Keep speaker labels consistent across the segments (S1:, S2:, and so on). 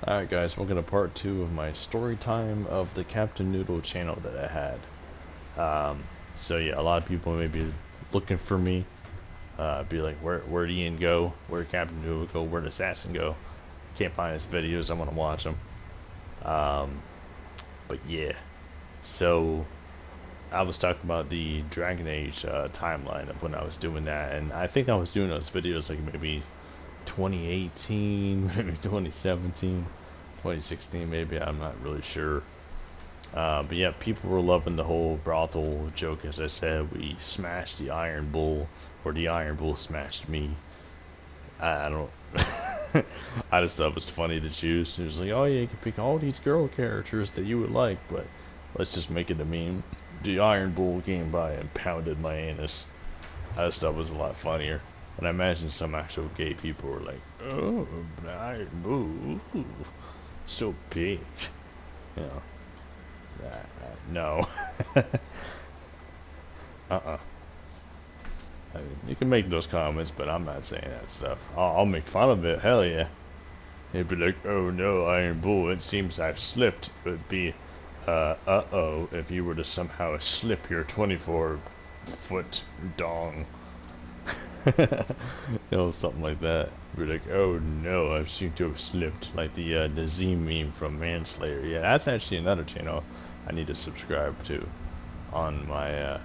S1: Alright guys, welcome to part 2 of my story time of the Captain Noodle channel that I had. So yeah, a lot of people may be looking for me, be like, where'd Ian go? Where'd Captain Noodle go? Where'd Assassin go? Can't find his videos, I want to watch them. But yeah, so I was talking about the Dragon Age timeline of when I was doing that, and I think I was doing those videos like maybe 2018, maybe 2017. 2016 maybe, I'm not really sure. But yeah, people were loving the whole brothel joke. As I said, we smashed the Iron Bull, or the Iron Bull smashed me. I don't I just thought it was funny to choose. It was like, oh yeah, you can pick all these girl characters that you would like, but let's just make it a meme. The Iron Bull came by and pounded my anus. I just thought it was a lot funnier. And I imagine some actual gay people were like, oh, Iron Bull, ooh, so big. You know, no. uh-uh. I mean, you can make those comments, but I'm not saying that stuff. I'll make fun of it, hell yeah. They'd be like, oh no, Iron Bull, it seems I've slipped. It would be, uh-oh, if you were to somehow slip your 24-foot dong. Something like that. Be like, oh no, I seem to have slipped, like the Z meme from Manslayer. Yeah, that's actually another channel I need to subscribe to on my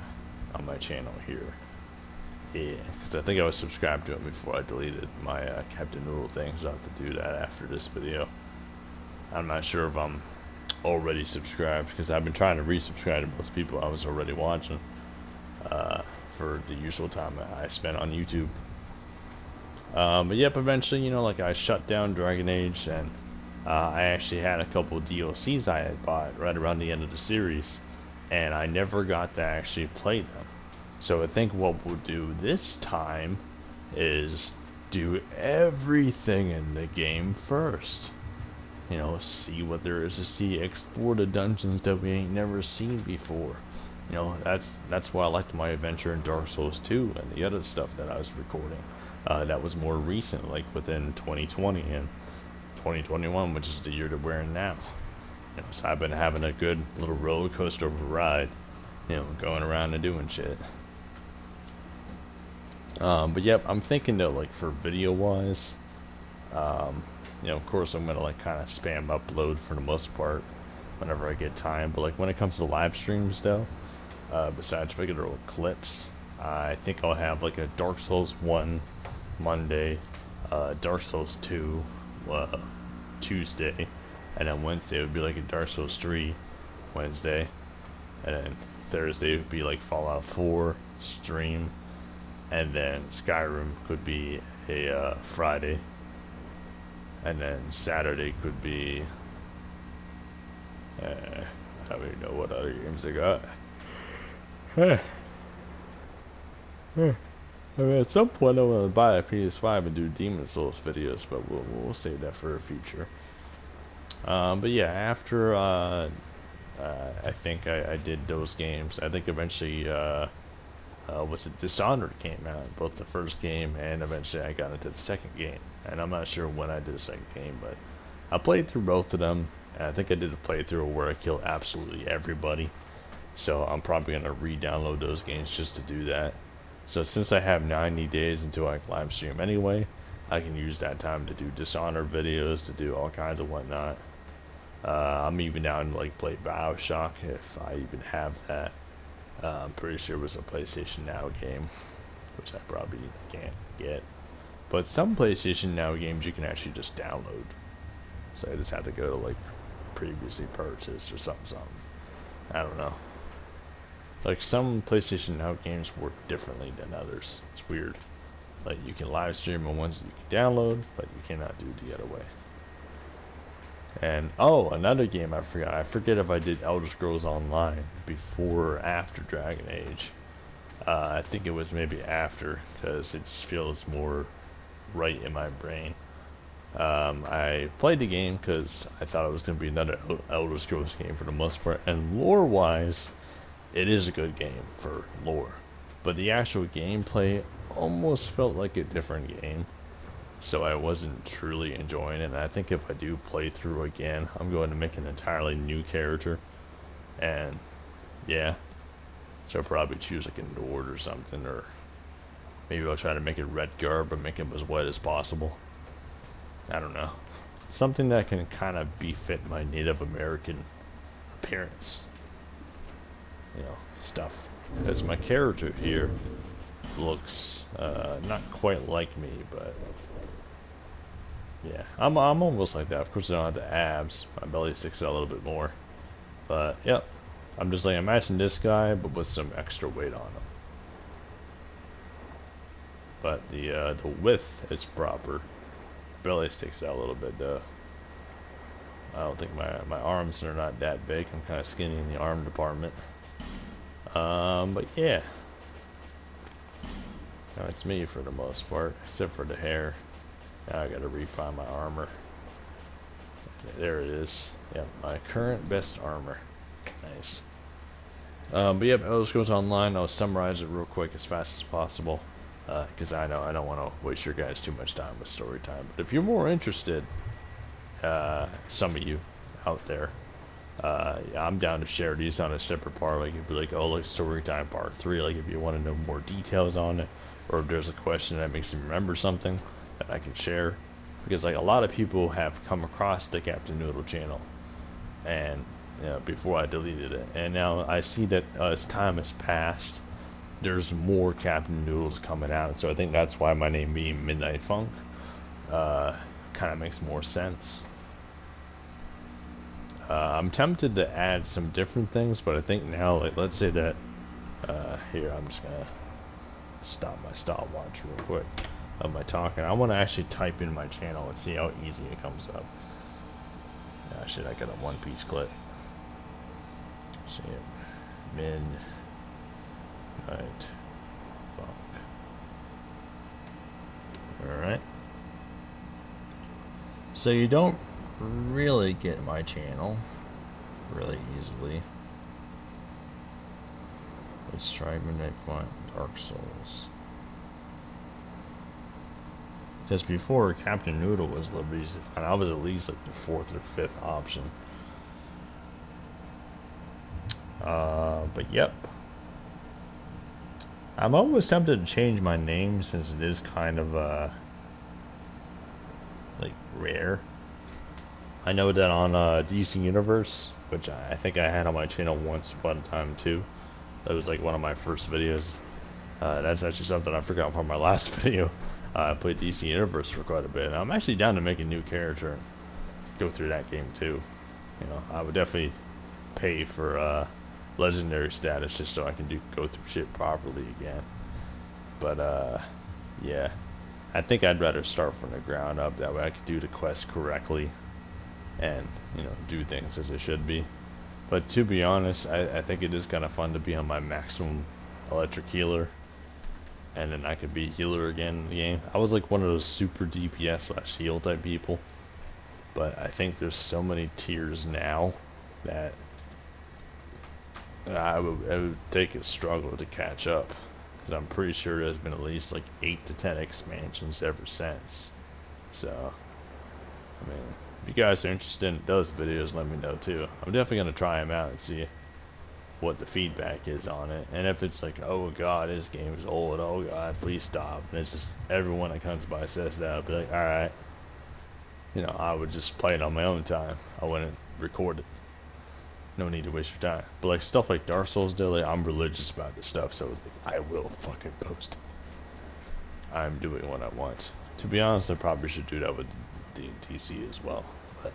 S1: channel here. Yeah, because I think I was subscribed to it before I deleted my Captain Noodle thing, so I'll have to do that after this video. I'm not sure if I'm already subscribed, because I've been trying to resubscribe to most people I was already watching for the usual time I spent on YouTube. But yep, eventually, like I shut down Dragon Age, and I actually had a couple of DLCs I had bought right around the end of the series, and I never got to actually play them. So I think what we'll do this time is do everything in the game first. See what there is to see, explore the dungeons that we ain't never seen before. That's why I liked my adventure in Dark Souls 2 and the other stuff that I was recording. That was more recent, like within 2020 and 2021, which is the year that we're in now. So I've been having a good little roller coaster of a ride, going around and doing shit. But yep, I'm thinking that like for video wise, of course I'm gonna like kind of spam upload for the most part whenever I get time. But like when it comes to live streams though, besides regular clips, I think I'll have like a Dark Souls 1 Monday, Dark Souls 2 Tuesday, and then Wednesday would be like a Dark Souls 3 Wednesday, and then Thursday would be like Fallout 4 stream, and then Skyrim could be a Friday, and then Saturday could be I don't even know what other games they got. I mean, at some point I want to buy a PS5 and do Demon Souls videos, but we'll save that for the future. But yeah, after I think I did those games, I think eventually Dishonored came out, both the first game and eventually I got into the second game. And I'm not sure when I did the second game, but I played through both of them, and I think I did a playthrough where I killed absolutely everybody. So I'm probably gonna re-download those games just to do that. So since I have 90 days until I live stream anyway, I can use that time to do Dishonored videos, to do all kinds of whatnot. I'm even down to like play BioShock if I even have that. I'm pretty sure it was a PlayStation Now game, which I probably can't get. But some PlayStation Now games you can actually just download. So I just have to go to like previously purchased or something. I don't know. Like some PlayStation Now games work differently than others. It's weird. Like you can live stream on ones that you can download, but you cannot do the other way. And oh, another game I forgot. I forget if I did Elder Scrolls Online before or after Dragon Age. I think it was maybe after, because it just feels more right in my brain. I played the game because I thought it was going to be another Elder Scrolls game for the most part, and lore-wise, it is a good game for lore. But the actual gameplay almost felt like a different game. so I wasn't truly enjoying it. And I think if I do play through again, I'm going to make an entirely new character, and yeah, so I'll probably choose like a Nord or something, or maybe I'll try to make it Redgar, but make him as white as possible. I don't know, something that can kind of befit my Native American appearance, you know, stuff. Because my character here looks not quite like me, but yeah, I'm almost like that. Of course, I don't have the abs. My belly sticks out a little bit more. But yep, I'm just like imagine this guy, but with some extra weight on him. But the width is proper. Belly sticks out a little bit though. I don't think my arms are not that big. I'm kind of skinny in the arm department. But yeah, no, it's me for the most part, except for the hair. Now I gotta refine my armor. There it is. Yep, my current best armor. Nice. But yep, Elder Scrolls Online. I'll summarize it real quick as fast as possible, because I know I don't want to waste your guys too much time with story time. But if you're more interested, some of you out there, yeah, I'm down to share these on a separate part. Like it'd be like, oh, like story time part 3. Like if you want to know more details on it, or if there's a question that makes you remember something that I can share, because like a lot of people have come across the Captain Noodle channel, and you know, before I deleted it, and now I see that as time has passed, there's more Captain Noodles coming out. So I think that's why my name being Midnight Funk kind of makes more sense. I'm tempted to add some different things, but I think now, like, let's say that here, I'm just gonna stop my stopwatch real quick of my talking. I want to actually type in my channel and see how easy it comes up. Ah, shit, I got a one-piece clip. See it. Midnight Funk. Alright. So you don't really get my channel really easily. Let's try Midnight Funk Dark Souls. Just before, Captain Noodle was a little easy to find. I was at least like the 4th or 5th option. But yep. I'm always tempted to change my name since it is kind of like rare. I know that on DC Universe, which I think I had on my channel once upon a time too. That was like one of my first videos. That's actually something I forgot from my last video. I played DC Universe for quite a bit. I'm actually down to make a new character and go through that game too. You know, I would definitely pay for legendary status just so I can go through shit properly again. But yeah, I think I'd rather start from the ground up. That way I could do the quest correctly and, you know, do things as it should be. But to be honest, I think it is kind of fun to be on my maximum electric healer, and then I could be healer again in the game. I was like one of those super DPS / heal type people, but I think there's so many tiers now that it would take a struggle to catch up, because I'm pretty sure there's been at least like 8 to 10 expansions ever since. So, I mean, if you guys are interested in those videos, let me know too. I'm definitely going to try them out and see what the feedback is on it. And if it's like, oh god, this game is old, oh god, please stop. And it's just everyone that comes by says that, I'll be like, alright. You know, I would just play it on my own time. I wouldn't record it. No need to waste your time. But like stuff like Dark Souls Daily, I'm religious about this stuff, so like, I will fucking post it. I'm doing what I want. To be honest, I probably should do that with DC as well. But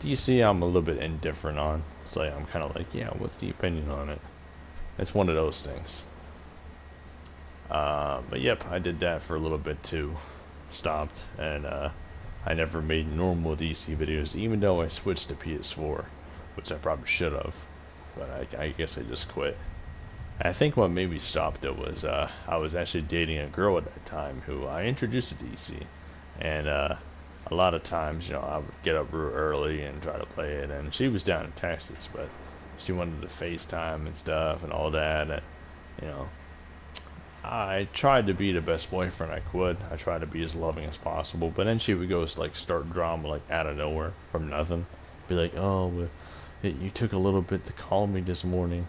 S1: DC, I'm a little bit indifferent on. It's like I'm kind of like, yeah, what's the opinion on it? It's one of those things. But yep, I did that for a little bit too. Stopped, and I never made normal DC videos, even though I switched to PS4, which I probably should have. But I guess I just quit. I think what made me stop though was I was actually dating a girl at that time who I introduced to DC, and a lot of times, you know, I would get up real early and try to play it, and she was down in Texas, but she wanted to FaceTime and stuff and all that, and you know, I tried to be the best boyfriend I could. I tried to be as loving as possible, but then she would go like start drama like out of nowhere from nothing. Be like, "Oh, well, you took a little bit to call me this morning.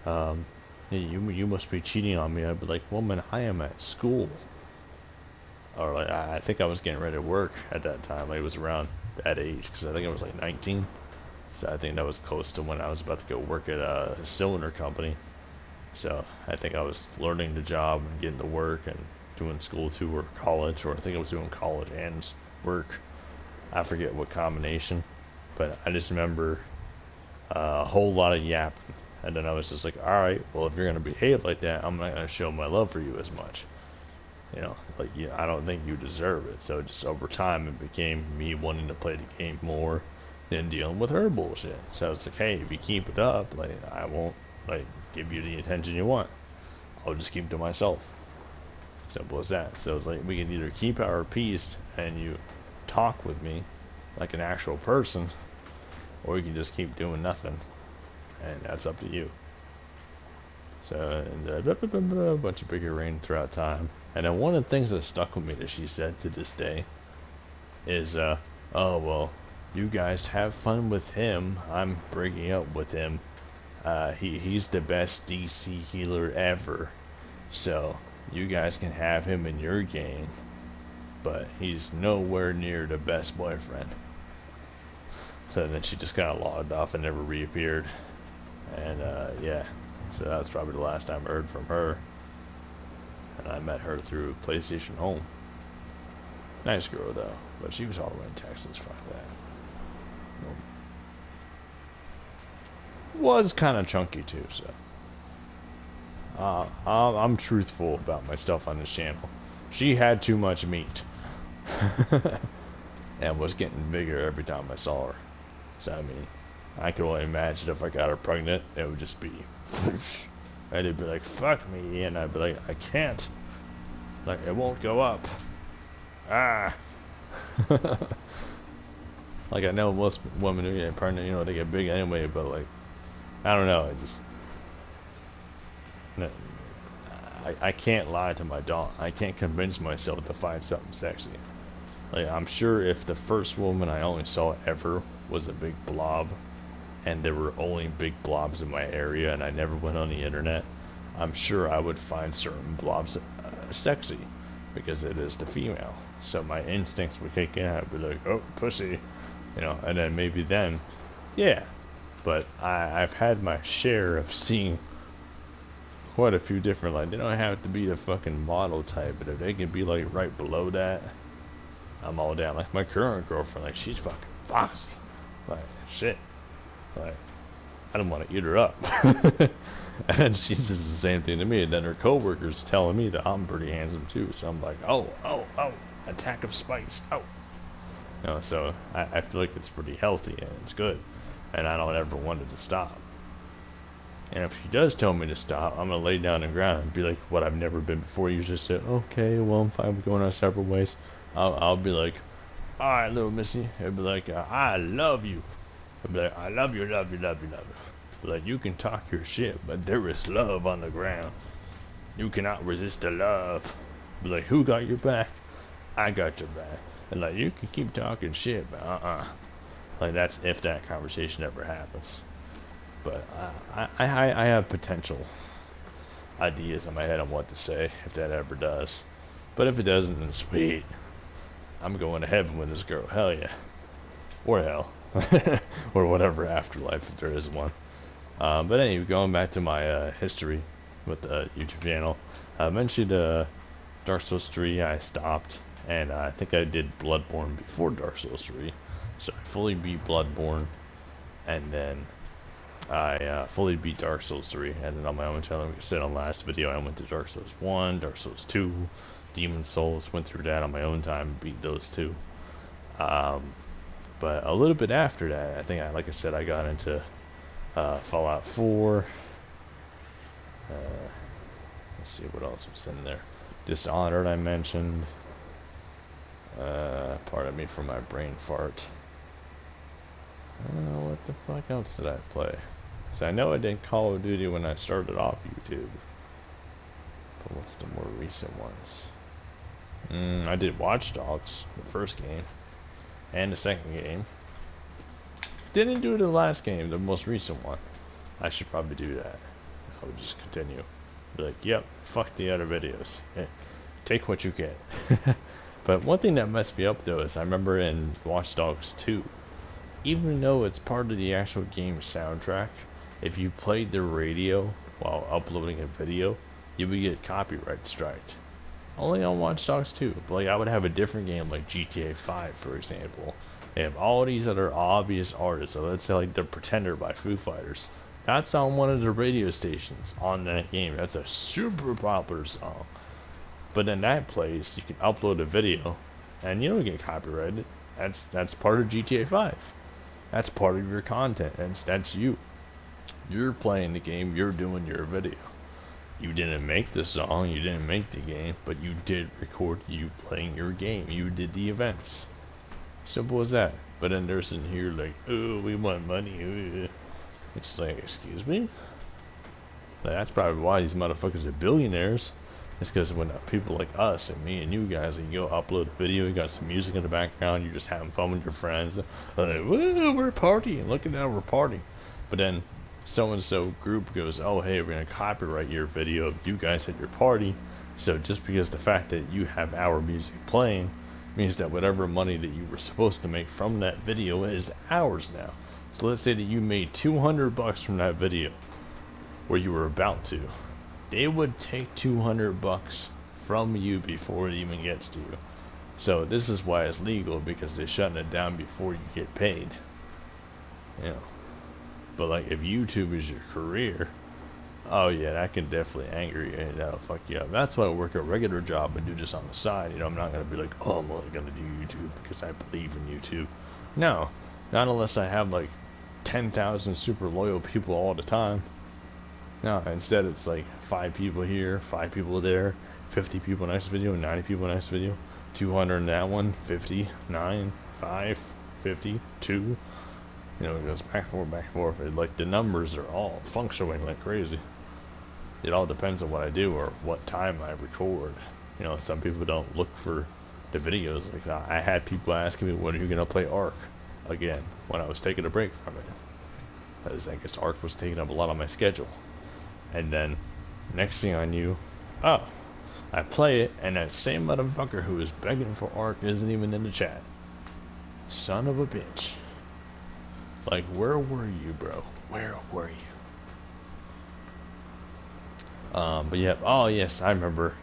S1: Um, you must be cheating on me." I'd be like, "Woman, I am at school." Or like I think I was getting ready to work at that time. Like, it was around that age because I think I was like 19. So I think that was close to when I was about to go work at a cylinder company. So I think I was learning the job and getting to work and doing school too, or college, or I think I was doing college and work. I forget what combination, but I just remember a whole lot of yapping. And then I was just like, all right, well, if you're going to behave like that, I'm not going to show my love for you as much. You know, like, I don't think you deserve it. So just over time, it became me wanting to play the game more than dealing with her bullshit. So it's like, hey, if you keep it up, like, I won't, like, give you the attention you want. I'll just keep it to myself. Simple as that. So it's like, we can either keep our peace and you talk with me like an actual person, or you can just keep doing nothing, and that's up to you. So, and a bunch of bigger rain throughout time. And then one of the things that stuck with me that she said to this day is, oh, well, you guys have fun with him. I'm breaking up with him. He's the best DC healer ever. So, you guys can have him in your game. But he's nowhere near the best boyfriend. So then she just kind of logged off and never reappeared. And, yeah. So that's probably the last time I heard from her. And I met her through PlayStation Home. Nice girl, though. But she was all the way in Texas. Fuck that. Was kind of chunky, too, so. I'm truthful about my stuff on this channel. She had too much meat. And was getting bigger every time I saw her. So, I mean, I could only imagine if I got her pregnant, it would just be whoosh. And it'd be like, fuck me, and I'd be like, I can't. Like, it won't go up. Ah. Like, I know most women who get pregnant, you know, they get big anyway, but like, I don't know, I can't lie to my dog. I can't convince myself to find something sexy. Like, I'm sure if the first woman I only saw ever was a big blob, and there were only big blobs in my area, and I never went on the internet, I'm sure I would find certain blobs sexy, because it is the female. So my instincts would kick in. I'd be like, oh, pussy, you know, and then maybe then, yeah. But I've had my share of seeing quite a few different, like, they don't have to be the fucking model type, but if they can be like right below that, I'm all down. Like my current girlfriend, like, she's fucking foxy. Like, shit. Like, I don't want to eat her up. And she says the same thing to me, and then her coworkers telling me that I'm pretty handsome too. So I'm like, oh, attack of spice. Oh, you know. So I feel like it's pretty healthy and it's good, and I don't ever want it to stop. And if she does tell me to stop, I'm gonna lay down on the ground and be like, what I've never been before. You just say, okay, well, I'm fine. We're going our separate ways. I'll be like, all right, little missy. I'll be like, I love you. I'll be like, I love you, love you, love you, love you. Like, you can talk your shit, but there is love on the ground. You cannot resist the love. Be like, who got your back? I got your back. And like, you can keep talking shit, but like, that's if that conversation ever happens. But I have potential ideas in my head on what to say if that ever does. But if it doesn't, then sweet. I'm going to heaven with this girl. Hell yeah. Or hell. Or whatever afterlife, if there is one. But anyway, going back to my history with the YouTube channel, I mentioned Dark Souls 3. I stopped, and I think I did Bloodborne before Dark Souls 3. So I fully beat Bloodborne, and then I fully beat Dark Souls 3. And then on my own channel, like I said on the last video, I went to Dark Souls 1, Dark Souls 2, Demon Souls, went through that on my own time, beat those two. But a little bit after that, I think, like I said, I got into Fallout 4. Let's see what else was in there. Dishonored, I mentioned. Pardon me for my brain fart. What the fuck else did I play? So I know I did Call of Duty when I started off YouTube. But what's the more recent ones? I did Watch Dogs, the first game, and the second game. Didn't do the last game, the most recent one. I should probably do that. I would just continue. Be like, yep, fuck the other videos. Take what you get. But one thing that messed me up though is I remember in Watch Dogs 2, even though it's part of the actual game soundtrack, if you played the radio while uploading a video, you would get copyright striked. Only on Watch Dogs 2. But like I would have a different game like GTA 5 for example. They have all these other obvious artists. So let's say like The Pretender by Foo Fighters. That's on one of the radio stations on that game. That's a super popular song. But in that place, you can upload a video, and you don't get copyrighted. That's part of GTA 5. That's part of your content. That's you. You're playing the game. You're doing your video. You didn't make the song. You didn't make the game, but you did record you playing your game. You did the events. Simple as that. But then they're sitting here like, oh, we want money. It's like, excuse me? Like, that's probably why these motherfuckers are billionaires. It's because when people like us and me and you guys, and you go upload a video, you got some music in the background, you're just having fun with your friends. Like, woo, we're partying. Look at that, we're partying. But then so-and-so group goes, oh, hey, we're going to copyright your video of you guys at your party. So just because the fact that you have our music playing means that whatever money that you were supposed to make from that video is ours now. So let's say that you made $200 from that video, or you were about to. They would take $200 from you before it even gets to you. So this is why it's legal, because they're shutting it down before you get paid. You know. But like if YouTube is your career, oh yeah, that can definitely anger you and that'll fuck you up. That's why I work a regular job and do this on the side. You know, I'm not gonna be like, oh, I'm only gonna do YouTube because I believe in YouTube. No, not unless I have like 10,000 super loyal people all the time. No, instead it's like 5 people here, 5 people there, 50 people next video, 90 people next video, 200 in that one, 50, 9, 5, 50, 2. You know, it goes back and forth, back and forth. Like the numbers are all functioning like crazy. It all depends on what I do or what time I record. You know, some people don't look for the videos. Like I had people asking me, when are you gonna play Ark again? When I was taking a break from it, because I guess Ark was taking up a lot of my schedule. And then, next thing I knew, oh, I play it, and that same motherfucker who was begging for Ark isn't even in the chat. Son of a bitch. Like, where were you, bro? Where were you? But yeah, oh yes, I remember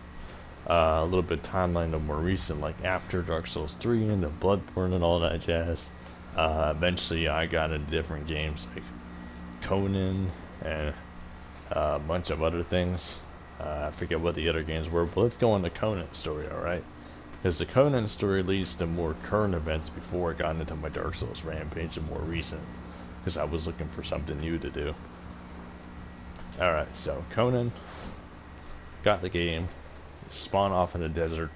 S1: a little bit timeline of more recent, like after Dark Souls 3 and the Bloodborne and all that jazz. Eventually I got into different games like Conan and a bunch of other things. I forget what the other games were, but let's go on the Conan story, alright? Because the Conan story leads to more current events before I got into my Dark Souls rampage and more recent. Because I was looking for something new to do. Alright, so Conan got the game, spawned off in the desert,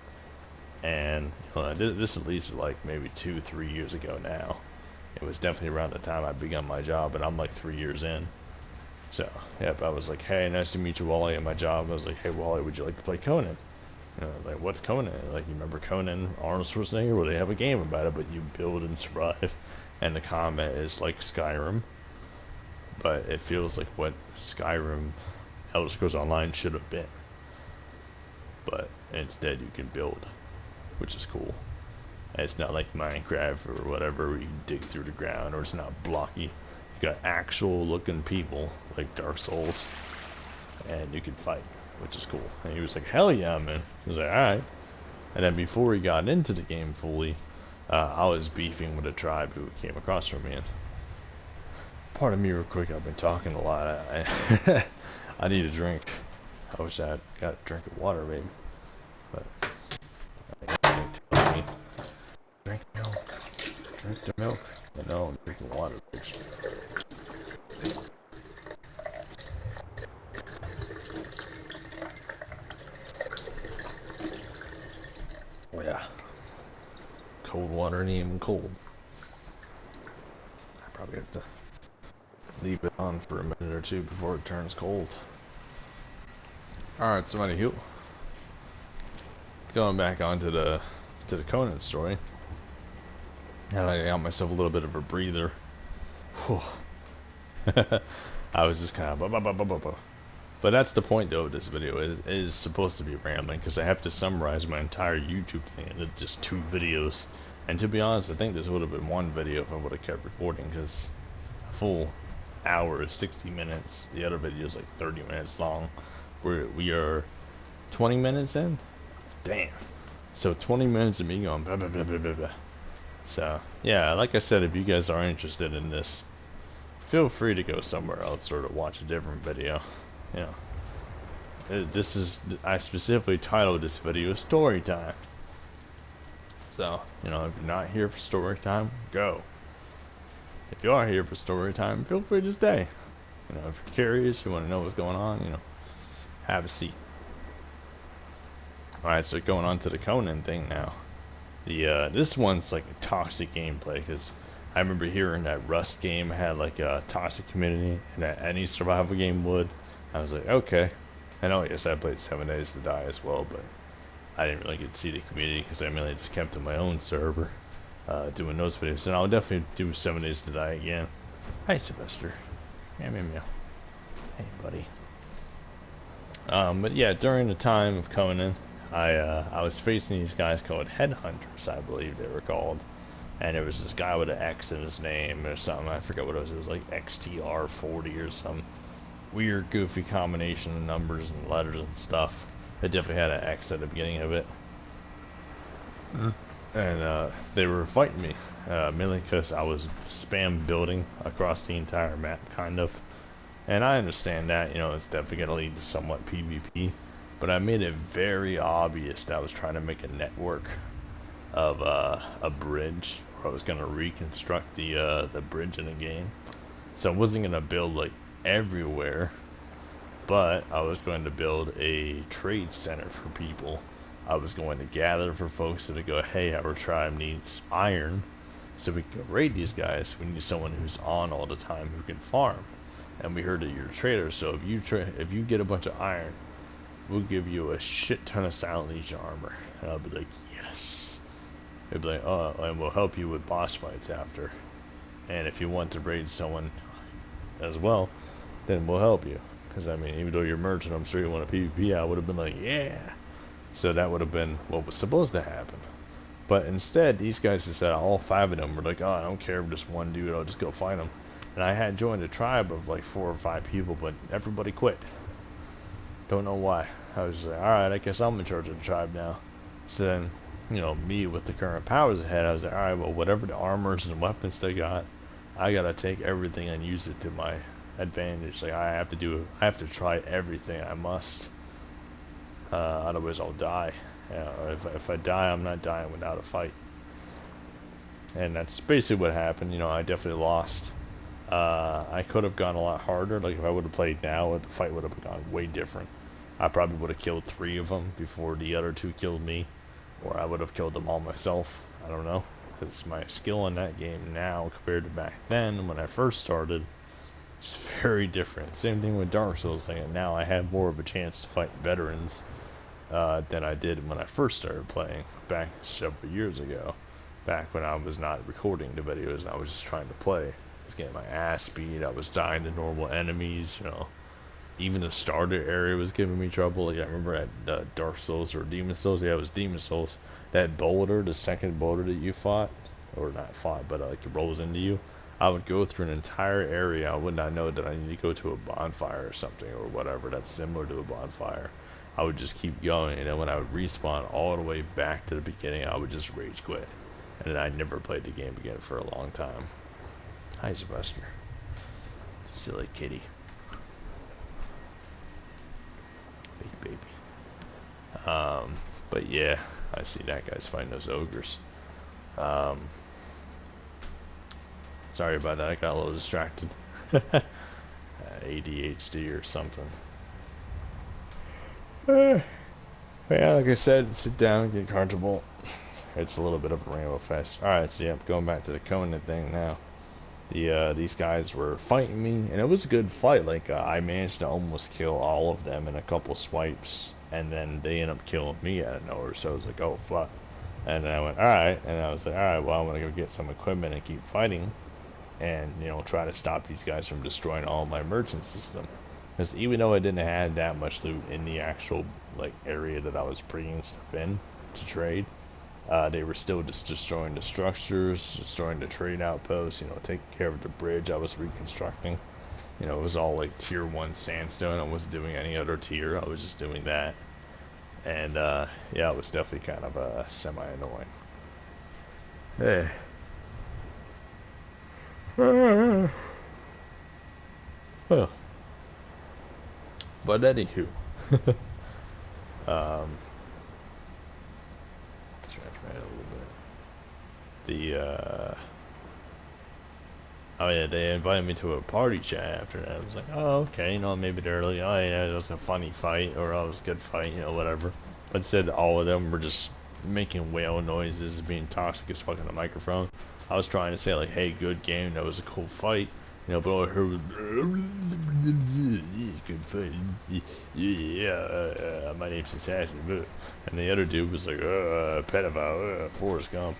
S1: and this at least like maybe 2-3 years ago now. It was definitely around the time I begun my job, and I'm like 3 years in. So, yep, I was like, hey, nice to meet you, Wally, at my job. I was like, hey, Wally, would you like to play Conan? You know, like, what's Conan? Like, you remember Conan, Arnold Schwarzenegger? Well, they have a game about it, but you build and survive. And the combat is like Skyrim. But it feels like what Skyrim Elder Scrolls Online should have been. But instead you can build, which is cool. And it's not like Minecraft or whatever where you can dig through the ground, or it's not blocky. You got actual looking people like Dark Souls, and you can fight, which is cool. And he was like, hell yeah, man. I was like, alright. And then before he got into the game fully, I was beefing with a tribe who came across from me. And pardon me real quick, I've been talking a lot. I need a drink. I wish I got a drink of water, maybe. But telling me, drink milk. Drink the milk. But no, I'm drinking water. Oh yeah. Cold water ain't even cold. I probably have to leave it on for a minute or two before it turns cold. Alright, so anywho, going back onto the Conan story, and I got myself a little bit of a breather. Whew. I was just kind of, but that's the point though of this video. It is supposed to be rambling because I have to summarize my entire YouTube thing into just 2 videos. And to be honest, I think this would have been 1 video if I would have kept recording, because a full hour is 60 minutes. The other video is like 30 minutes long. We are 20 minutes in. Damn. So 20 minutes of me going blah, blah, blah, blah, blah, blah. So yeah, like I said, if you guys are interested in this, feel free to go somewhere else or to watch a different video. You know, this is, I specifically titled this video Story Time. So, you know, if you're not here for story time, go. If you are here for story time, feel free to stay. You know, if you're curious, you want to know what's going on, you know, have a seat. Alright, so going on to the Conan thing now. This one's like a toxic gameplay, because I remember hearing that Rust game had like a toxic community, and that any survival game would. I was like, okay. I know, yes, I played 7 Days to Die as well, but I didn't really get to see the community because I mainly just kept to my own server doing those videos. And I'll definitely do 7 Days to Die again. Hi, Sylvester. Meow, meow, meow. Hey, buddy. But yeah, during the time of Conan, I was facing these guys called Headhunters, I believe they were called. And there was this guy with an X in his name or something. I forget what it was. It was like XTR40 or some weird, goofy combination of numbers and letters and stuff. It definitely had an X at the beginning of it. And they were fighting me, mainly because I was spam building across the entire map, kind of. And I understand that, you know, it's definitely going to lead to somewhat PvP. But I made it very obvious that I was trying to make a network of a bridge, where I was going to reconstruct the bridge in the game. So I wasn't going to build like everywhere, but I was going to build a trade center for people. I was going to gather for folks to go, hey, our tribe needs iron, so we can raid these guys. We need someone who's on all the time who can farm. And we heard that you're a trader, so if you get a bunch of iron, we'll give you a shit ton of Silent Legion armor. And I'll be like, yes. They'd be like, oh, and we'll help you with boss fights after. And if you want to raid someone as well, then we'll help you. Because, I mean, even though you're merchant, I'm sure you want a PvP, I would have been like, yeah. So that would have been what was supposed to happen. But instead, these guys decided, all 5 of them were like, oh, I don't care if just one dude, I'll just go fight him. And I had joined a tribe of like 4 or 5 people, but everybody quit. Don't know why. I was like, alright, I guess I'm in charge of the tribe now. So then, you know, me with the current powers ahead, I was like, alright, well, whatever the armors and weapons they got, I gotta take everything and use it to my advantage. Like, I have to try everything. I must. Otherwise I'll die. If I die, I'm not dying without a fight. And that's basically what happened. You know, I definitely lost. I could have gone a lot harder. Like, if I would have played now, the fight would have gone way different. I probably would have killed 3 of them before the other 2 killed me. Or I would have killed them all myself. I don't know. Because my skill in that game now, compared to back then, when I first started, is very different. Same thing with Dark Souls. Now I have more of a chance to fight veterans than I did when I first started playing, back several years ago. Back when I was not recording the videos and I was just trying to play. I was getting my ass beat. I was dying to normal enemies, you know. Even the starter area was giving me trouble. Like, I remember at Dark Souls or Demon Souls. Yeah, it was Demon Souls. That boulder, the second boulder that you fought, or not fought, but like it rolls into you. I would go through an entire area. I would not know that I need to go to a bonfire or something or whatever that's similar to a bonfire. I would just keep going, and then when I would respawn all the way back to the beginning, I would just rage quit. And then I never played the game again for a long time. Hi, Sylvester. Silly kitty. Big baby. But yeah, I see that guy's fighting those ogres. Sorry about that, I got a little distracted. ADHD or something. Yeah, like I said, sit down, get comfortable. It's a little bit of a rainbow fest. Alright, so yeah, going back to the Conan thing now. These guys were fighting me, and it was a good fight. Like, I managed to almost kill all of them in a couple swipes. and then they end up killing me out of nowhere. So I was like, oh fuck. And then I went, all right, and I was like, all right, well, I'm gonna go get some equipment and keep fighting, and try to stop these guys from destroying all my merchant system. Because even though I didn't have that much loot in the actual like area that I was bringing stuff in to trade, they were still just destroying the structures, destroying the trade outposts, taking care of the bridge I was reconstructing. It was all like tier 1 sandstone. I wasn't doing any other tier. I was just doing that. And yeah, it was definitely kind of semi-annoying. Hey. Well, but anywho, scratch my head a little bit. Oh yeah, they invited me to a party chat after that. I was like, oh okay, maybe they're like, oh yeah, it was a funny fight, or oh, it was a good fight, whatever. But instead, all of them were just making whale noises, being toxic as fuck on the microphone. I was trying to say like, hey, good game, that was a cool fight, but all I heard was, good fight, yeah, my name's Assassin, and the other dude was like, pedophile, Forrest Gump.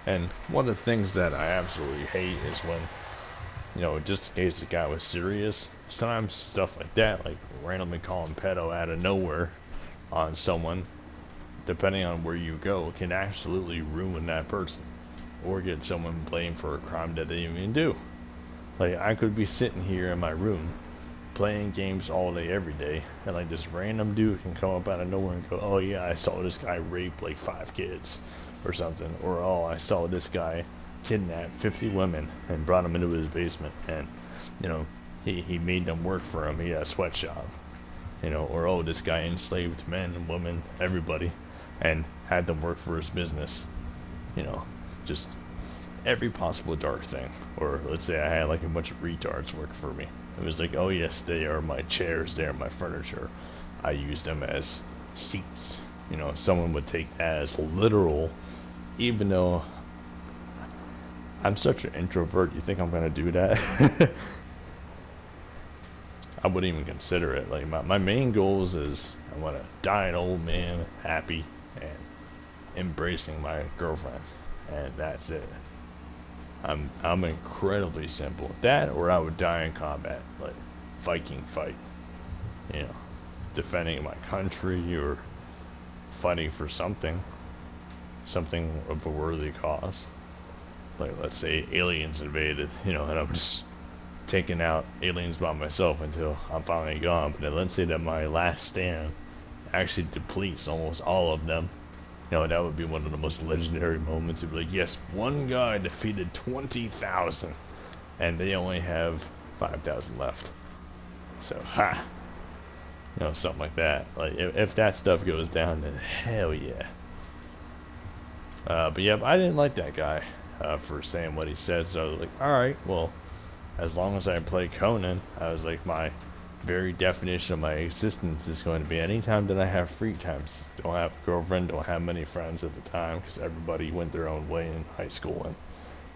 S1: And one of the things that I absolutely hate is when, just in case the guy was serious, sometimes stuff like that, like randomly calling pedo out of nowhere on someone, depending on where you go, can absolutely ruin that person or get someone blamed for a crime that they didn't even do. Like, I could be sitting here in my room playing games all day every day, and like this random dude can come up out of nowhere and go, oh yeah, I saw this guy rape like 5 kids or something, or oh, I saw this guy kidnap 50 women and brought them into his basement, and he made them work for him. He had a sweatshop, or oh, this guy enslaved men and women, everybody, and had them work for his business. Just every possible dark thing. Or let's say I had like a bunch of retards work for me. It was like, oh yes, they are my chairs, they are my furniture, I use them as seats. Someone would take that as literal, even though I'm such an introvert. You think I'm gonna do that? I wouldn't even consider it. Like, my main goals is I want to die an old man, happy and embracing my girlfriend, and that's it. I'm incredibly simple. That, or I would die in combat, like Viking fight, defending my country or fighting for something of a worthy cause. Like, let's say aliens invaded, and I'm just taking out aliens by myself until I'm finally gone. But then let's say that my last stand actually depletes almost all of them. That would be one of the most legendary moments. It'd be like, yes, one guy defeated 20,000, and they only have 5,000 left. So, ha! Something like that. Like, if that stuff goes down, then hell yeah. But yeah, I didn't like that guy for saying what he said, so I was like, alright, well, as long as I play Conan, I was like, my very definition of my existence is going to be anytime that I have free time. Don't have a girlfriend, don't have many friends at the time, because everybody went their own way in high school and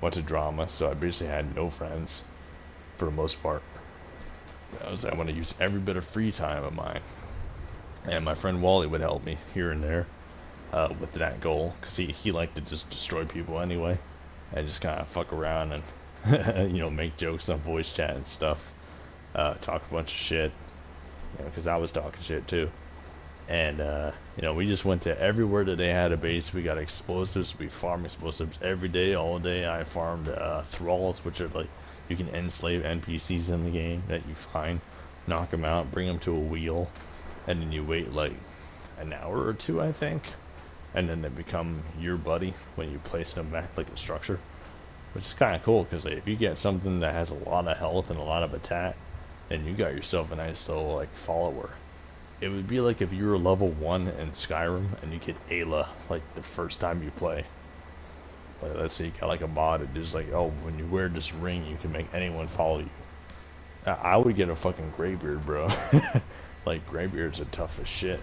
S1: went to drama, so I basically had no friends for the most part. I want to use every bit of free time of mine, and my friend Wally would help me here and there with that goal, because he liked to just destroy people anyway, and just kind of fuck around and make jokes on voice chat and stuff. Talk a bunch of shit, because I was talking shit too. And, we just went to everywhere that they had a base. We got explosives. We farmed explosives every day, all day. I farmed thralls, which are like, you can enslave NPCs in the game that you find, knock them out, bring them to a wheel, and then you wait like an hour or two, I think. And then they become your buddy when you place them back like a structure. Which is kind of cool, because like, if you get something that has a lot of health and a lot of attack, then you got yourself a nice little like follower. It would be like if you were level 1 in Skyrim and you get Ayla like the first time you play. Like, let's say you got like a mod that is like, oh, when you wear this ring you can make anyone follow you. I would get a fucking Greybeard, bro. Like, Greybeards are tough as shit.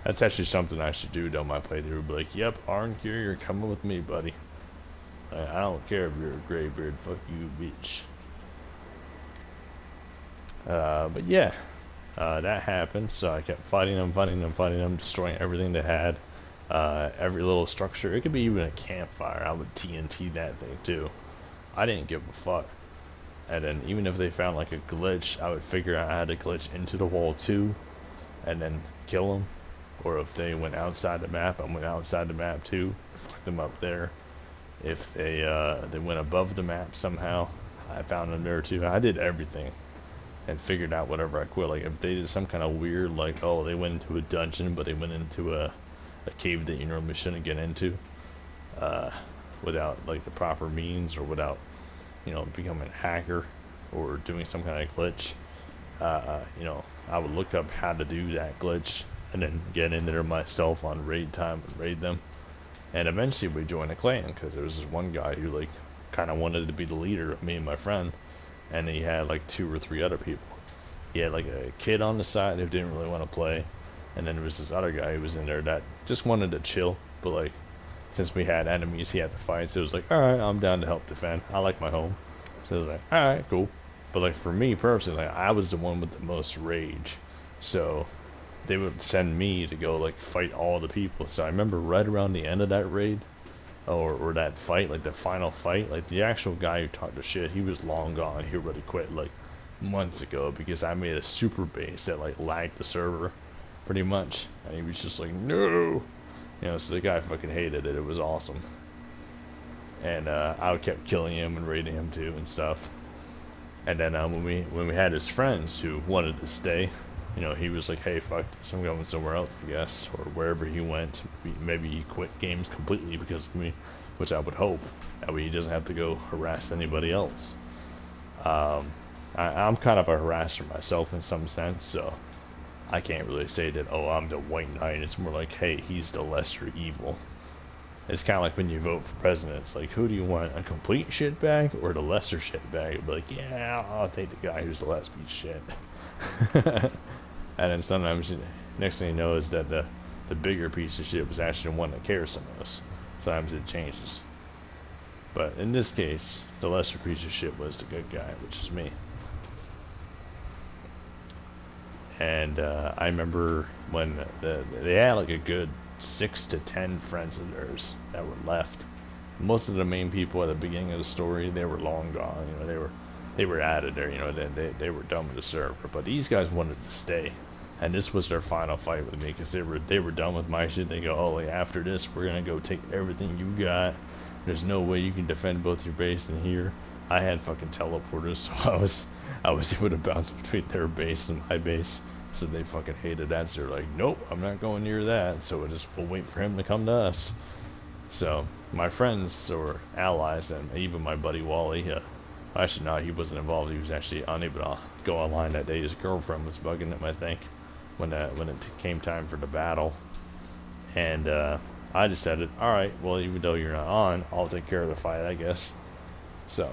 S1: That's actually something I should do though, my playthrough. Be like, yep, Arnkir, you're coming with me, buddy. I don't care if you're a Greybeard, fuck you, bitch. But yeah, That happened, so I kept fighting them, destroying everything they had. Every little structure. It could be even a campfire. I would TNT that thing too. I didn't give a fuck. And then even if they found like a glitch, I would figure out how to glitch into the wall too, and then kill them. Or if they went outside the map, I went outside the map too. Fuck them up there. If they went above the map somehow, I found them there too. I did everything and figured out whatever I could. Like if they did some kind of weird, like, oh, they went into a dungeon, but they went into a cave that you normally shouldn't get into, uh, without like the proper means, or without, you know, becoming a hacker or doing some kind of glitch. You know, I would look up how to do that glitch and then get in there myself on raid time and raid them. And eventually we joined a clan because there was this one guy who like kind of wanted to be the leader of me and my friend, and he had like 2 or 3 other people. He had like a kid on the side who didn't really want to play, and then there was this other guy who was in there that just wanted to chill, but like since we had enemies he had to fight, so it was like, alright, I'm down to help defend. I like my home. So it was like, alright, cool. But like for me personally, like, I was the one with the most rage. So they would send me to go like fight all the people. So I remember right around the end of that raid, or that fight, like the final fight, like the actual guy who talked the shit, he was long gone. He already quit like months ago because I made a super base that like lagged the server pretty much, and he was just like, no, you know. So the guy fucking hated it. It was awesome. And I kept killing him and raiding him too and stuff. And then when we had his friends who wanted to stay, you know, he was like, hey, fuck this, I'm going somewhere else, I guess, or wherever he went. Maybe he quit games completely because of me, which I would hope. That way he doesn't have to go harass anybody else. I'm kind of a harasser myself in some sense, so I can't really say that, oh, I'm the white knight. It's more like, hey, he's the lesser evil. It's kind of like when you vote for president. It's like, who do you want, a complete shitbag or the lesser shitbag? You'll be like, yeah, I'll take the guy who's the less piece of shit. And then sometimes, next thing you know is that the bigger piece of shit was actually the one that cares the most. Sometimes it changes. But in this case, the lesser piece of shit was the good guy, which is me. And I remember when they had like a good 6 to 10 friends of theirs that were left. Most of the main people at the beginning of the story, they were long gone. You know, they were out of there. You know, they were done with the server. But these guys wanted to stay, and this was their final fight with me because they were done with my shit. They go, oh, like, after this, we're gonna go take everything you got. There's no way you can defend both your base and here. I had fucking teleporters, so I was able to bounce between their base and my base. So they fucking hated that. So they're like, nope, I'm not going near that. So we'll wait for him to come to us. So my friends or allies, and even my buddy Wally, actually no, he wasn't involved. He was actually unable to go online that day. His girlfriend was bugging him, I think, when it came time for the battle. And I decided, all right, well, even though you're not on, I'll take care of the fight, I guess. So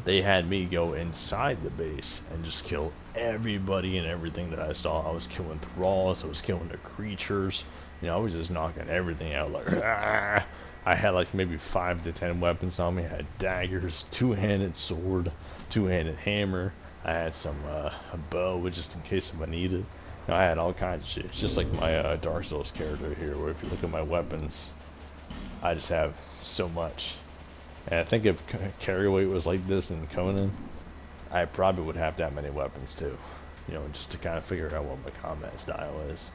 S1: they had me go inside the base and just kill everybody and everything that I saw. I was killing thralls, I was killing the creatures, you know, I was just knocking everything out, like, ah! I had like maybe 5 to 10 weapons on me. I had daggers, 2-handed sword, 2-handed hammer, I had some a bow just in case if I needed. You know, I had all kinds of shit. It's just like my Dark Souls character here, where if you look at my weapons, I just have so much. And I think if carry weight was like this in Conan, I probably would have that many weapons too. You know, just to kind of figure out what my combat style is.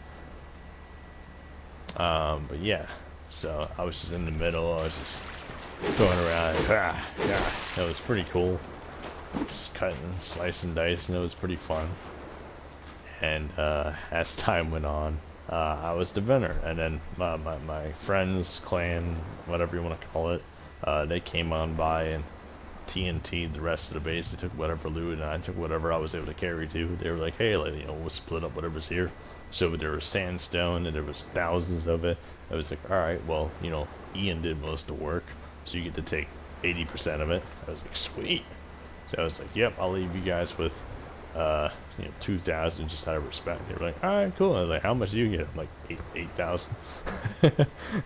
S1: But yeah, so I was just in the middle. I was just going around. It was pretty cool. Just cutting, slicing, dicing. It was pretty fun. And as time went on, I was the winner. And then my friends, clan, whatever you want to call it, they came on by and TNT'd the rest of the base. They took whatever loot, and I took whatever I was able to carry too. They were like, hey, like, you know, we'll split up whatever's here. So there was sandstone, and there was thousands of it. I was like, alright, well, you know, Ian did most of the work, so you get to take 80% of it. I was like, sweet. So I was like, yep, I'll leave you guys with, you know, 2,000 just out of respect. They were like, alright, cool. I was like, how much do you get? I'm like, 8,000.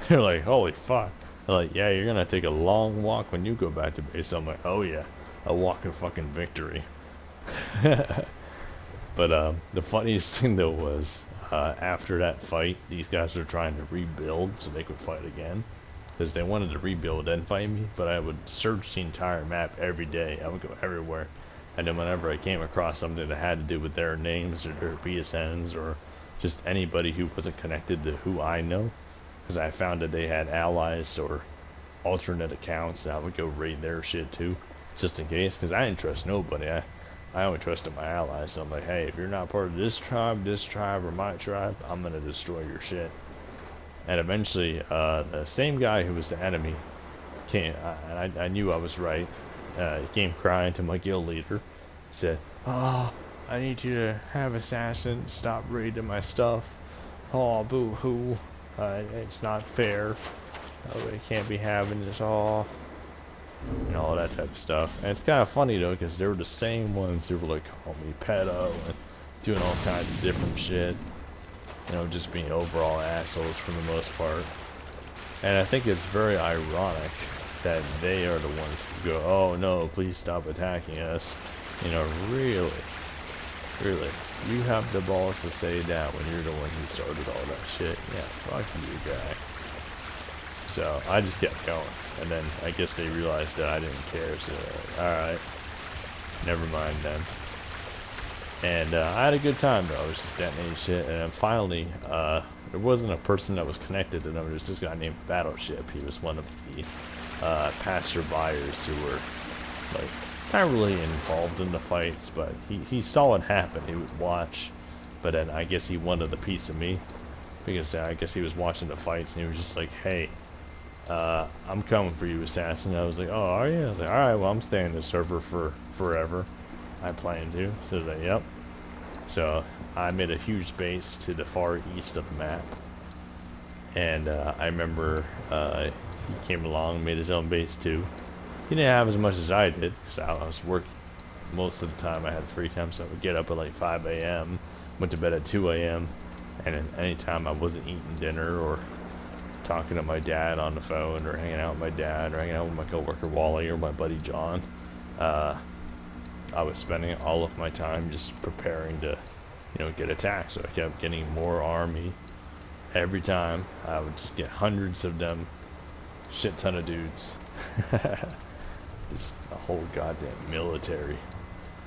S1: They're like, holy fuck. They're like, yeah, you're gonna take a long walk when you go back to base. I'm like, oh yeah, a walk of fucking victory. But the funniest thing though was after that fight, these guys were trying to rebuild so they could fight again. Because they wanted to rebuild and fight me, but I would search the entire map every day. I would go everywhere. And then whenever I came across something that had to do with their names or their PSNs or just anybody who wasn't connected to who I know, because I found that they had allies or alternate accounts, I would go raid their shit too, just in case, because I didn't trust nobody. I only trusted my allies. So I'm like, hey, if you're not part of this tribe, or my tribe, I'm gonna destroy your shit. And eventually, the same guy who was the enemy came, and I knew I was right. He came crying to my guild leader. He said, "Oh, I need you to have assassin stop raiding my stuff. Oh, boo-hoo. It's not fair. Oh, we can't be having this all." And all that type of stuff. And it's kind of funny though, because they were the same ones who were like calling me pedo and doing all kinds of different shit. You know, just being overall assholes for the most part. And I think it's very ironic that they are the ones who go, "Oh no, please stop attacking us." You know, really, you have the balls to say that when you're the one who started all that shit. Yeah, fuck you, guy. So I just kept going, and then I guess they realized that I didn't care. So alright, never mind then. And I had a good time though. I was just detonating shit, and then finally, there wasn't a person that was connected to them. There was this guy named Battleship. He was one of the passerbyers who were like not really involved in the fights, but he saw it happen. He would watch, but then I guess he wanted a piece of me because I guess he was watching the fights, and he was just like, "Hey, I'm coming for you, assassin." I was like, "Oh, are you?" I was like, "Alright, well, I'm staying in this server for forever. I plan to." So that, yep. So I made a huge base to the far east of the map, and I remember he came along, made his own base too. He didn't have as much as I did because I was working most of the time. I had free time, so I would get up at like 5 a.m., went to bed at 2 a.m., and at any time I wasn't eating dinner or talking to my dad on the phone or hanging out with my dad or hanging out with my coworker Wally or my buddy John, I was spending all of my time just preparing to, you know, get attacked. So I kept getting more army every time. I would just get hundreds of them, shit ton of dudes. Just a whole goddamn military.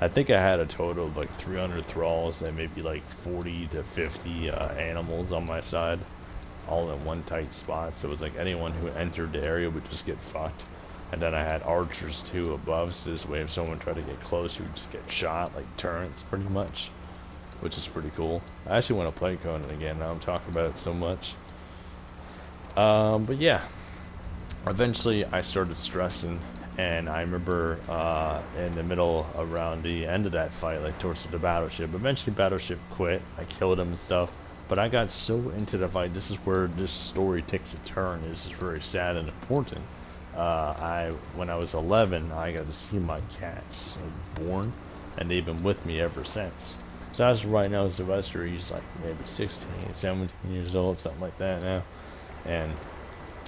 S1: I think I had a total of like 300 thralls and maybe like 40 to 50 animals on my side, all in one tight spot. So it was like anyone who entered the area would just get fucked. And then I had archers too above, so this way if someone tried to get close, you would just get shot, like turrets pretty much, which is pretty cool. I actually want to play Conan again, now I'm talking about it so much. But yeah, eventually I started stressing, and I remember in the middle, around the end of that fight, like towards the Battleship, eventually Battleship quit, I killed him and stuff, but I got so into the fight. This is where this story takes a turn. This is very sad and important. When I was 11, I got to see my cats born, and they've been with me ever since. So as of right now, Sylvester, he's like maybe 16, 17 years old, something like that now. And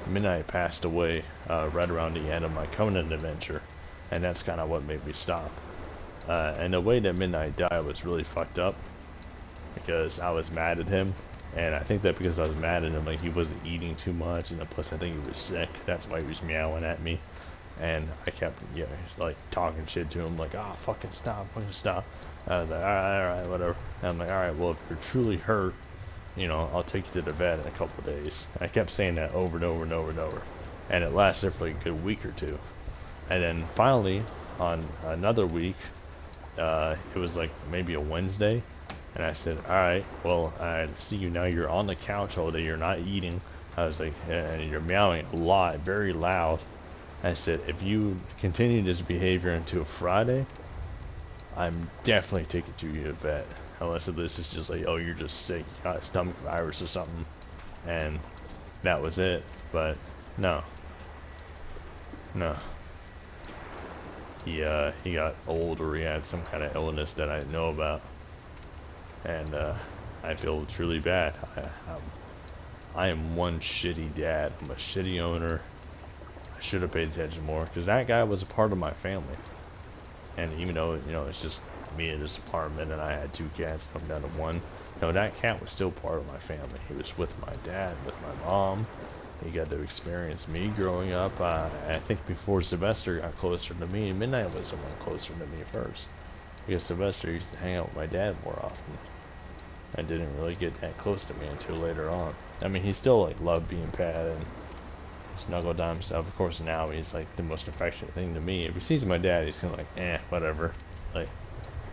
S1: Midnight passed away right around the end of my Conan adventure, and that's kind of what made me stop. And the way that Midnight died was really fucked up, because I was mad at him. And I think that because I was mad at him, like he wasn't eating too much, and plus I think he was sick. That's why he was meowing at me. And I kept, you know, like talking shit to him, like, "Ah, fucking stop, fucking stop." I was like, alright, whatever. And I'm like, "Alright, well, if you're truly hurt, you know, I'll take you to the vet in a couple of days." And I kept saying that over and over and over and over. And it lasted for like a good week or two. And then finally, on another week, it was like maybe a Wednesday. And I said, "Alright, well, I see you now. You're on the couch all day. You're not eating." I was like, "And you're meowing a lot, very loud." I said, "If you continue this behavior until Friday, I'm definitely taking you to the vet. Unless this is just like, oh, you're just sick, you got a stomach virus or something." And that was it. But no. No. He got old, or he had some kind of illness that I didn't know about. And I feel truly bad. I am one shitty dad. I'm a shitty owner. I should have paid attention more, because that guy was a part of my family. And even though, you know, it's just me in this apartment and I had 2 cats, I'm down to 1, you know, that cat was still part of my family. He was with my dad, with my mom. He got to experience me growing up. I think before Sylvester got closer to me, Midnight was the one closer to me first. Because Sylvester used to hang out with my dad more often. I didn't really get that close to me until later on. I mean, he still, like, loved being pet and snuggle down stuff. Of course, now he's, like, the most affectionate thing to me. If he sees my dad, he's kind of like, eh, whatever. Like,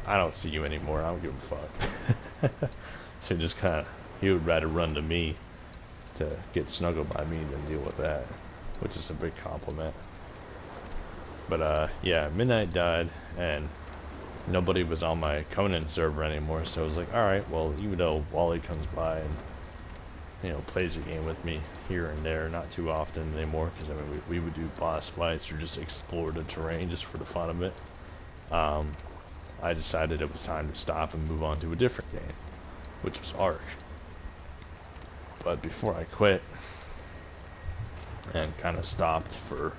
S1: I don't see you anymore. I don't give a fuck. So just kind of, he would rather run to me to get snuggled by me than deal with that, which is a big compliment. But, yeah, Midnight died, and nobody was on my Conan server anymore, so I was like, alright, well, even though Wally comes by and, you know, plays a game with me here and there, not too often anymore, because, I mean, we would do boss fights or just explore the terrain just for the fun of it, I decided it was time to stop and move on to a different game, which was Ark. But before I quit, and kind of stopped for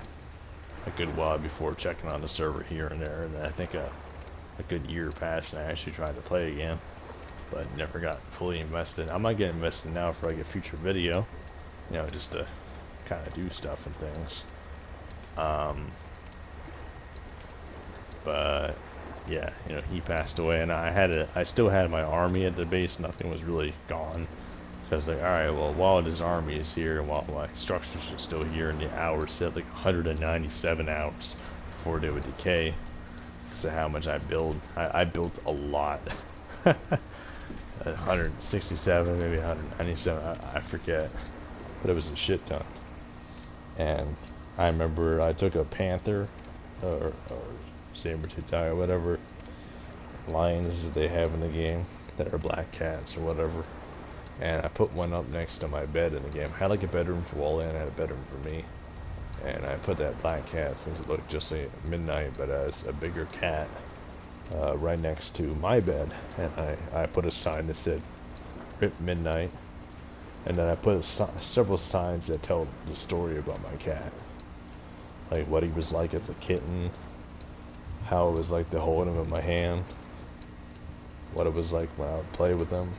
S1: a good while before checking on the server here and there, and I think a good year passed and I actually tried to play again, but never got fully invested. I might get invested now for like a future video, you know, just to kind of do stuff and things. But yeah, you know, he passed away, and I still had my army at the base. Nothing was really gone, so I was like, all right, well, while his army is here and while my structures are still here, and the hours set like 197 hours before they would decay. To how much I build. I built a lot. 167, maybe 197, I forget. But it was a shit ton. And I remember I took a panther, or saber-tooth tiger, whatever lions that they have in the game, that are black cats or whatever. And I put one up next to my bed in the game. I had like a bedroom for Wally and I had a bedroom for me. And I put that black cat, since it looked just like Midnight, but as a bigger cat, right next to my bed. And I put a sign that said, "Rip Midnight." And then I put several signs that tell the story about my cat. Like what he was like as a kitten, how it was like to hold him in my hand, what it was like when I would play with him.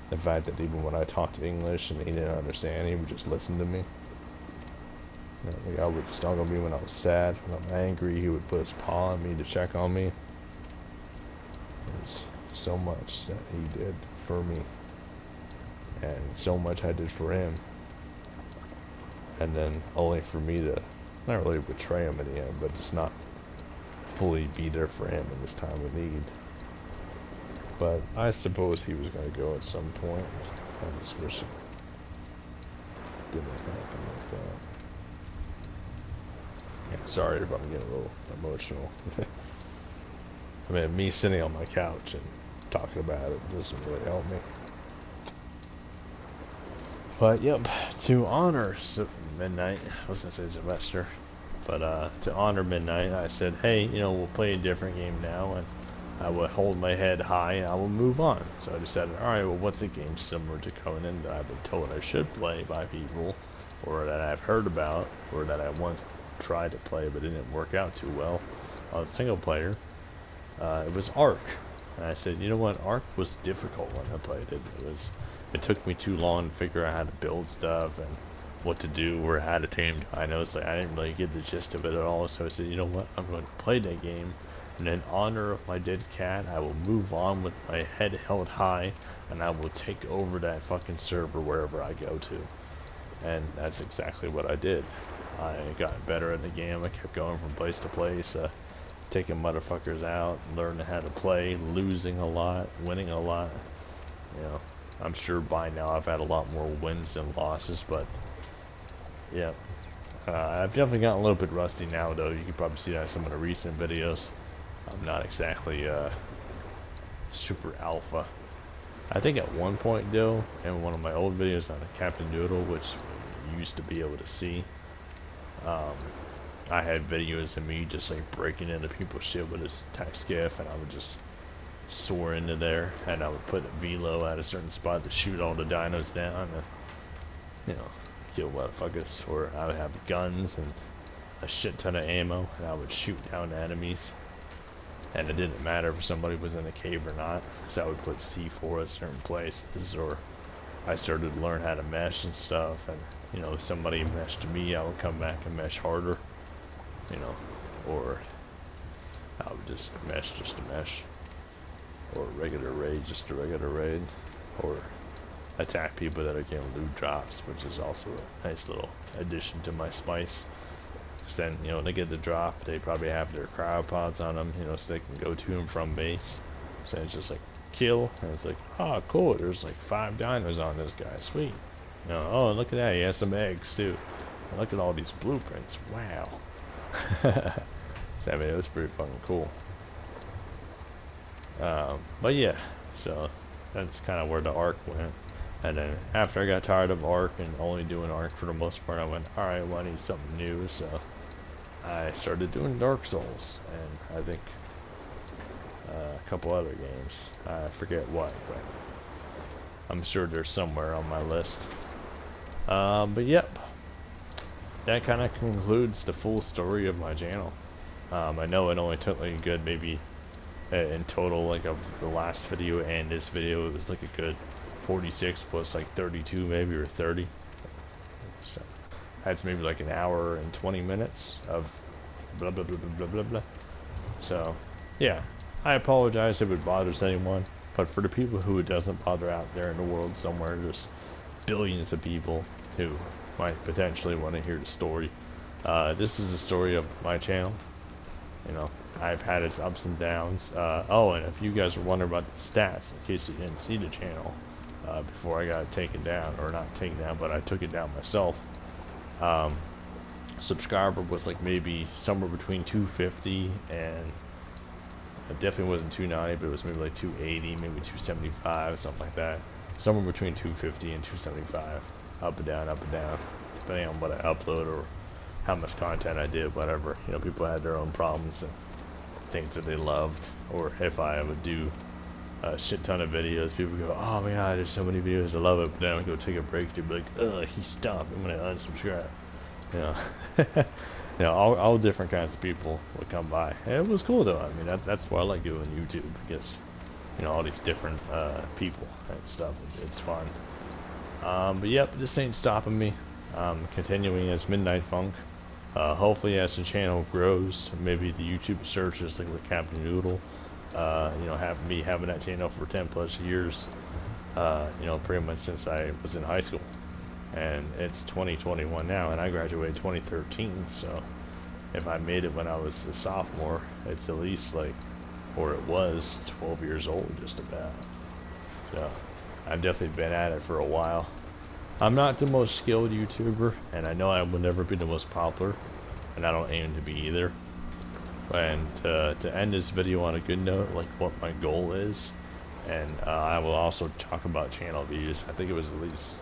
S1: The fact that even when I talked English and he didn't understand, he would just listen to me. Like I would snuggle me when I was sad. When I'm angry, he would put his paw on me to check on me. There's so much that he did for me, and so much I did for him. And then only for me to not really betray him in the end, but just not fully be there for him in this time of need. But I suppose he was going to go at some point. I just wish it didn't happen like that. Sorry if I'm getting a little emotional. I mean, me sitting on my couch and talking about it doesn't really help me. But yep, to honor Midnight, I was gonna say Sylvester, but to honor Midnight, I said, hey, you know, we'll play a different game now, and I will hold my head high and I will move on. So I decided, alright, well, what's a game similar to Conan that I've been told I should play by people, or that I've heard about, or that I once tried to play but it didn't work out too well on single player. It was Ark, and I said, you know what, Ark was difficult when I played it. It took me too long to figure out how to build stuff and what to do or how to tame. I noticed like I didn't really get the gist of it at all, so I said, you know what, I'm going to play that game, and in honor of my dead cat, I will move on with my head held high, and I will take over that fucking server wherever I go to. And that's exactly what I did. I got better at the game. I kept going from place to place, taking motherfuckers out, learning how to play, losing a lot, winning a lot. You know, I'm sure by now I've had a lot more wins than losses, but yeah. I've definitely gotten a little bit rusty now, though. You can probably see that in some of the recent videos. I'm not exactly super alpha. I think at one point, though, in one of my old videos on Captain Noodle, which you used to be able to see, I had videos of me just like breaking into people's shit with his tech skiff, and I would just soar into there, and I would put a velo at a certain spot to shoot all the dinos down and, you know, kill motherfuckers. Or I would have guns and a shit ton of ammo, and I would shoot down enemies. and it didn't matter if somebody was in a cave or not. So I would put C4 at certain places, or I started to learn how to mesh and stuff, and you know, if somebody meshed me, I would come back and mesh harder, you know, or I would just to mesh, or regular raid, just a regular raid, or attack people that are getting loot drops, which is also a nice little addition to my spice. Because then, you know, when they get the drop, they probably have their cryopods on them, you know, so they can go to and from base. So it's just like kill, and it's like, oh cool, there's like 5 dinos on this guy, sweet. You know, oh look at that, he has some eggs too. And look at all these blueprints, wow. So, I mean, it was pretty fucking cool. But yeah, so that's kind of where the arc went. And then after I got tired of arc and only doing arc for the most part, I went, alright, well I need something new, so I started doing Dark Souls, and I think a couple other games. I forget what, but I'm sure they're somewhere on my list. But yep, that kind of concludes the full story of my channel. I know it only took like a good, maybe in total, like of the last video and this video, it was like a good 46 plus like 32 maybe, or 30. So that's maybe like an hour and 20 minutes of blah blah blah blah blah blah. So yeah, I apologize if it bothers anyone, but for the people who it doesn't bother out there in the world somewhere, there's billions of people who might potentially want to hear the story. This is the story of my channel. You know, I've had its ups and downs. Oh, and if you guys are wondering about the stats, in case you didn't see the channel before I got it taken down, or not taken down, but I took it down myself. Subscriber was like maybe somewhere between 250 and it definitely wasn't 290, but it was maybe like 280, maybe 275, something like that. Somewhere between 250 and 275, up and down, depending on what I upload or how much content I did, whatever. You know, people had their own problems and things that they loved. Or if I would do a shit ton of videos, people go, oh my god, there's so many videos, I love it. But then I would go take a break, they'd be like, ugh, he stopped, I'm gonna unsubscribe. You know, you know, all different kinds of people would come by. And it was cool though. I mean, that's why I like doing YouTube, because you know, all these different people and stuff. It's fun. But yep, this ain't stopping me. Continuing as Midnight Funk. Hopefully as the channel grows, maybe the YouTube searches like with Captain Noodle, you know, having that channel for 10 plus years, you know, pretty much since I was in high school. And it's 2021 now, and I graduated 2013, so if I made it when I was a sophomore, it's at least like, or it was 12 years old just about. So I've definitely been at it for a while. I'm not the most skilled YouTuber, and I know I will never be the most popular, and I don't aim to be either. And to end this video on a good note, like what my goal is, and I will also talk about channel views. I think it was at least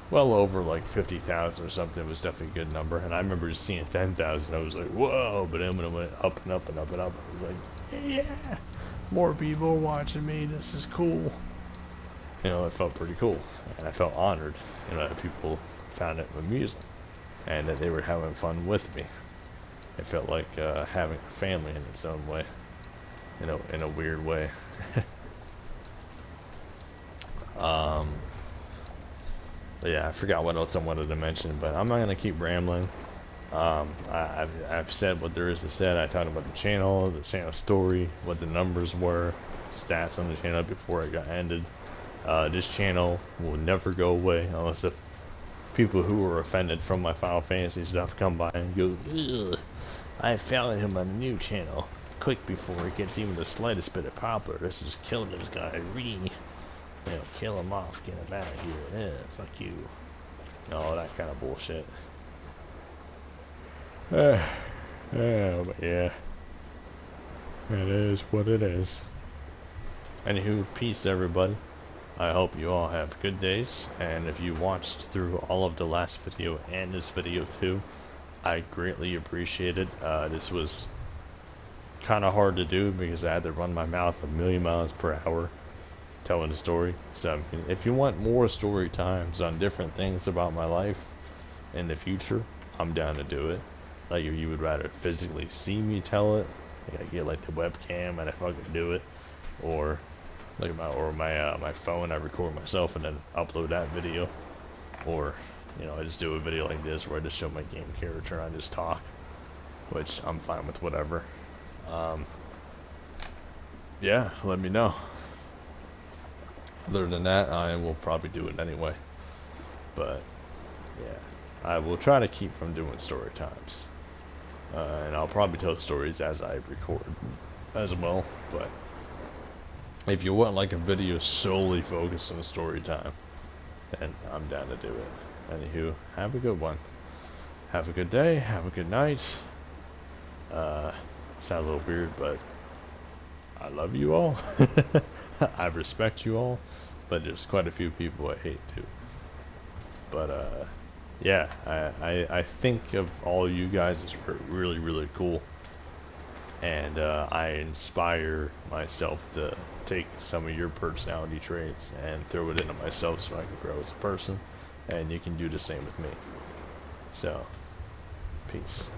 S1: well over like 50,000 or something. It was definitely a good number, and I remember just seeing 10,000. I was like, whoa! But then when it went up and up and up and up, I was like, yeah, more people are watching me. This is cool. You know, it felt pretty cool, and I felt honored. You know, that people found it amusing, and that they were having fun with me. It felt like having a family in its own way, you know, in a weird way. But yeah, I forgot what else I wanted to mention, but I'm not gonna keep rambling. I've said what there is to say. I talked about the channel story, what the numbers were, stats on the channel before it got ended. This channel will never go away unless if people who were offended from my Final Fantasy stuff come by and go, ugh, I found him on a new channel. Quick before it gets even the slightest bit of popular. Let's just kill this guy. You know, kill him off, get him out of here. Yeah, fuck you. All that kind of bullshit. But yeah. It is what it is. Anywho, peace everybody. I hope you all have good days, and if you watched through all of the last video and this video too, I greatly appreciate it. This was kind of hard to do because I had to run my mouth a million miles per hour telling the story. So if you want more story times on different things about my life in the future, I'm down to do it. Like if you would rather physically see me tell it, I gotta get like the webcam and I fucking do it, or like my phone. I record myself and then upload that video, or I just do a video like this where I just show my game character and I just talk, which I'm fine with whatever. Yeah, let me know. Other than that, I will probably do it anyway. But yeah, I will try to keep from doing story times. And I'll probably tell stories as I record as well. But if you want like a video solely focused on story time, then I'm down to do it. Anywho, have a good one. Have a good day. Have a good night. Sounds a little weird, but I love you all. I respect you all, but there's quite a few people I hate too. But yeah, I think of all you guys as really, really cool, and I inspire myself to take some of your personality traits and throw it into myself so I can grow as a person, and you can do the same with me. So, peace.